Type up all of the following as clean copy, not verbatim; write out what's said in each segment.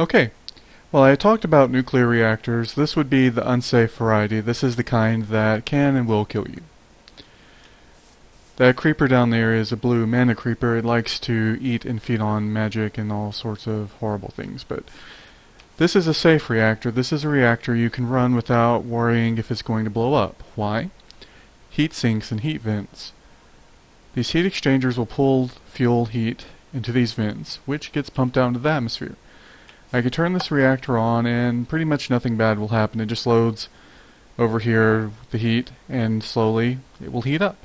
Okay, well I talked about nuclear reactors. This would be the unsafe variety. This is the kind that can and will kill you. That creeper down there is a blue mana creeper. It likes to eat and feed on magic and all sorts of horrible things, but this is a safe reactor. This is a reactor you can run without worrying if it's going to blow up. Why? Heat sinks and heat vents. These heat exchangers will pull fuel heat into these vents, which gets pumped out into the atmosphere. I can turn this reactor on and pretty much nothing bad will happen. It just loads over here the heat and slowly it will heat up.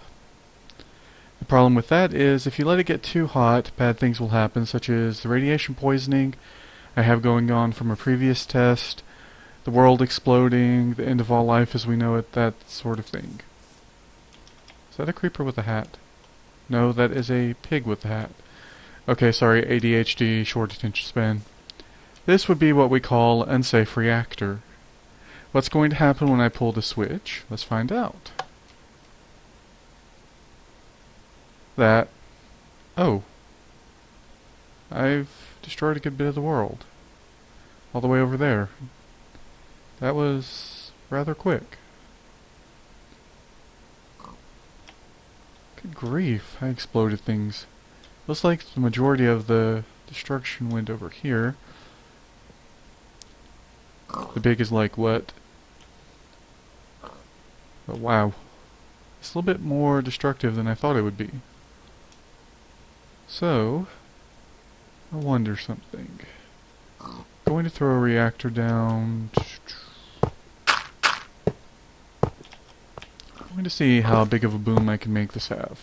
The problem with that is if you let it get too hot, bad things will happen, such as the radiation poisoning I have going on from a previous test, the world exploding, the end of all life as we know it, that sort of thing. Is that a creeper with a hat? No, that is a pig with a hat. Okay, sorry, ADHD, short attention span. This would be what we call an unsafe reactor. What's going to happen when I pull the switch? Let's find out. Oh, I've destroyed a good bit of the world. All the way over there. That was rather quick. Good grief, I exploded things. Looks like the majority of the destruction went over here. The big is like what? But wow. It's a little bit more destructive than I thought it would be. So, I wonder something. Going to throw a reactor down. I'm going to see how big of a boom I can make this have.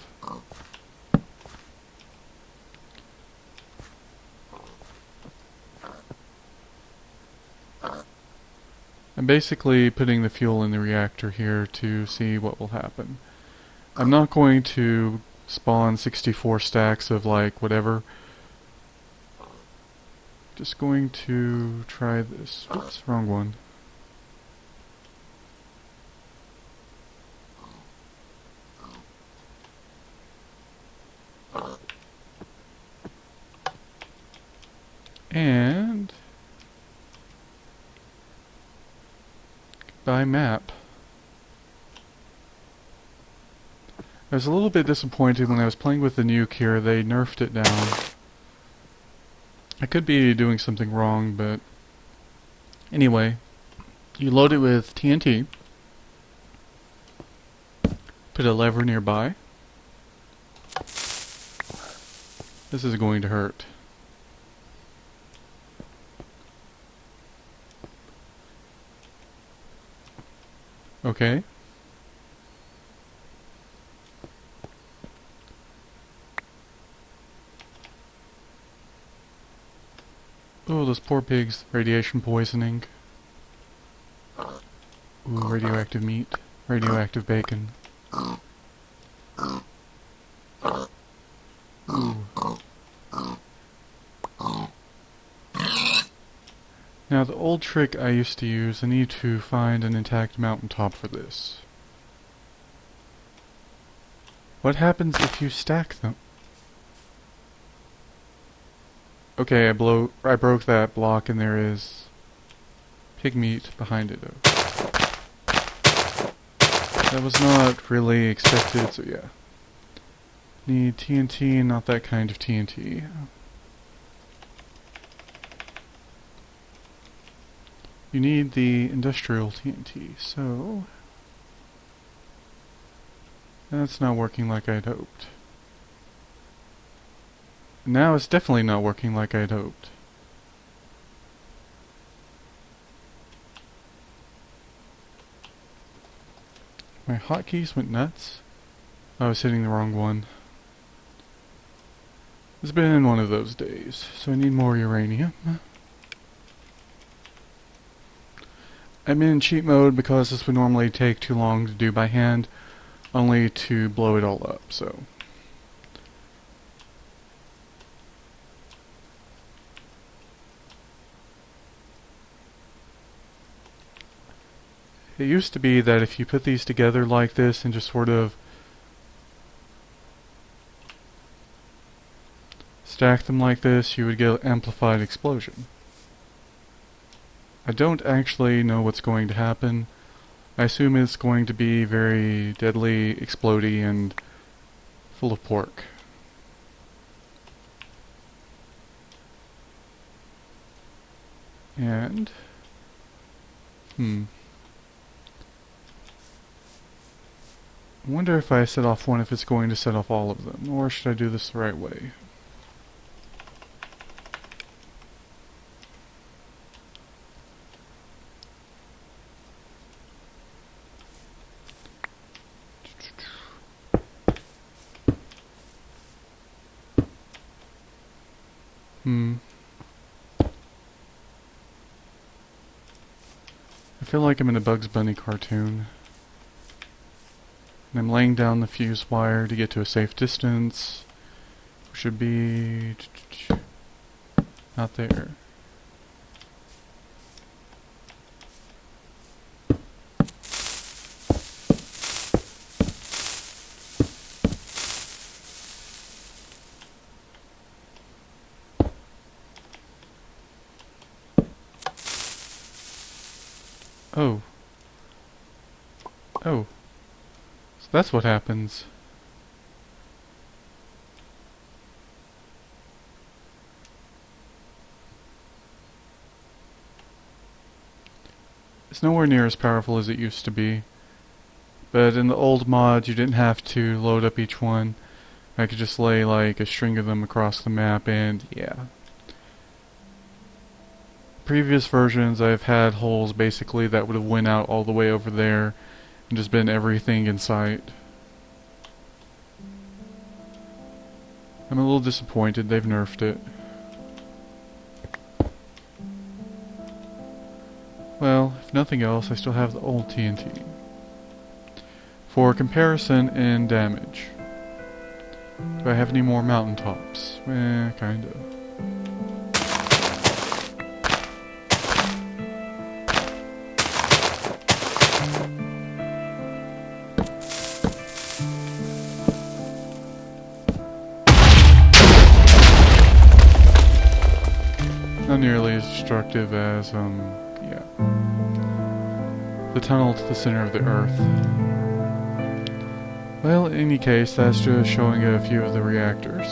I'm basically putting the fuel in the reactor here to see what will happen. I'm not going to spawn 64 stacks of like whatever. Just going to try this. Oops, wrong one. And by map. I was a little bit disappointed when I was playing with the Nuke here. They nerfed it down. I could be doing something wrong, but anyway, you load it with TNT, put a lever nearby. This is going to hurt. Okay. Oh, those poor pigs. Radiation poisoning. Ooh, radioactive meat. Radioactive bacon. Ooh. Now the old trick I used to use, I need to find an intact mountaintop for this. What happens if you stack them? Okay, I broke that block and there is pig meat behind it. That was not really expected, so yeah. Need TNT, not that kind of TNT. You need the industrial TNT, so that's not working like I'd hoped. Now it's definitely not working like I'd hoped. My hotkeys went nuts. I was hitting the wrong one. It's been one of those days, so I need more uranium. I'm in cheat mode because this would normally take too long to do by hand, only to blow it all up, so. It used to be that if you put these together like this and just sort of stack them like this, you would get an amplified explosion. I don't actually know what's going to happen. I assume it's going to be very deadly, explodey, and full of pork. And... I wonder if I set off one if it's going to set off all of them, or should I do this the right way? I feel like I'm in a Bugs Bunny cartoon. And I'm laying down the fuse wire to get to a safe distance. Should be... not there. Oh. Oh. So that's what happens. It's nowhere near as powerful as it used to be. But in the old mods, you didn't have to load up each one. I could just lay like a string of them across the map and yeah. Previous versions I've had holes basically that would have went out all the way over there and just been everything in sight. I'm a little disappointed they've nerfed it. Well, if nothing else, I still have the old TNT. For comparison in damage. Do I have any more mountaintops? Kinda. Not nearly as destructive as, yeah. The tunnel to the center of the Earth. Well, in any case, that's just showing a few of the reactors.